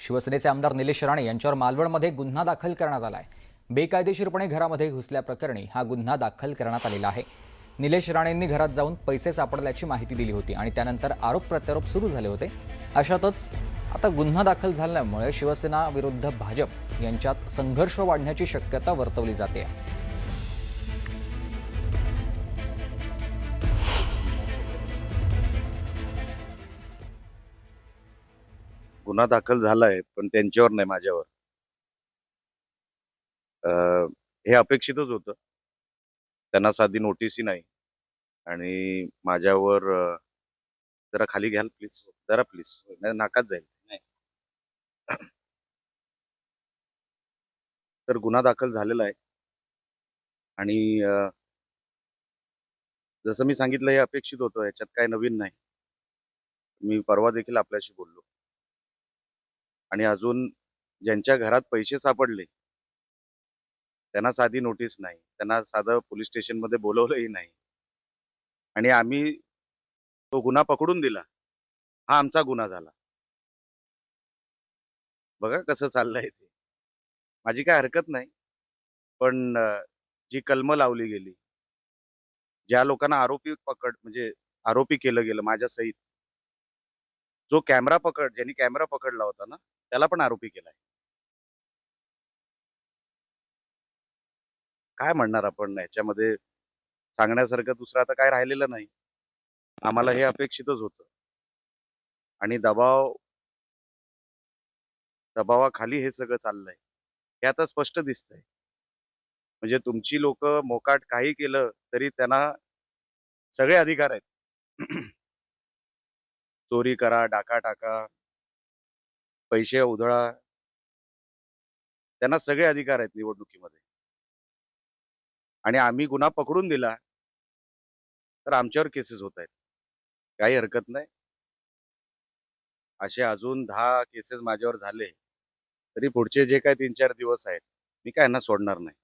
शिवसेनेचे आमदार निलेश राणे यांच्यावर मालवणमध्ये गुन्हा दाखल करण्यात आला आहे। बेकायदेशीरपणे घरामध्ये घुसल्याप्रकरणी हा गुन्हा दाखल करण्यात आलेला आहे। निलेश राणेंनी घरात जाऊन पैसे सापडल्याची माहिती दिली होती आणि त्यानंतर आरोप प्रत्यारोप सुरू झाले होते। अशातच आता गुन्हा दाखल झाल्यामुळे शिवसेना विरुद्ध भाजप यांच्यात संघर्ष वाढण्याची शक्यता वर्तवली जाते। गुन्हा दाखल झालाय, पण त्यांच्यावर नाही, माझ्यावर. अ, हे अपेक्षितच होतं. त्यांना साधी नोटीसही नाही आणि माझ्यावर जरा खाली घ्याल प्लीज, जरा प्लीज. नाही नाकात जाईल. नाही. तर गुन्हा दाखल झालेला आहे आणि जसं मी सांगितलं हे अपेक्षित होतं. याच्यात काही नवीन नाही. मी परवा देखील आपल्याशी बोललो आणि अजून ज्यांच्या घरात पैसे सापडले त्यांना साधी नोटीस नाही. त्यांना साधं पोलीस स्टेशनमध्ये बोलवलंही नाही आणि आम्ही तो गुन्हा पकडून दिला. हा आमचा गुन्हा झाला. बघा कसं चाललंय ते. माझी काही हरकत नाही. पण जी कलमं लावली गेली, ज्या लोकांना म्हणजे आरोपी केलं गेलं माझ्यासहित, ज्यांनी कॅमेरा पकडला होता ना, त्याला पण आरोपी केलाय. काय म्हणणार आपण याच्यामध्ये? सांगण्यासारखं दुसरं आता काय राहिलेलं नाही. आम्हाला हे अपेक्षितच होतं आणि दबावाखाली हे सगळं चाललंय. हे आता स्पष्ट दिसतंय. म्हणजे तुमची लोकं मोकाट काही केलं तरी त्यांना सगळे अधिकार आहेत. चोरी करा, डाका टाका, पैसे उधळा, त्यांना सगळे अधिकार आहेत निवडणुकीमध्ये. आणि आम्ही गुन्हा पकडून दिला, तर आमच्यावर केसेस होत आहेत. काही हरकत नाही. असे अजून 10 केसेस माझ्यावर झाले, तरी पुढचे जे काही 3-4 दिवस आहेत, मी काय यांना सोडणार नाही.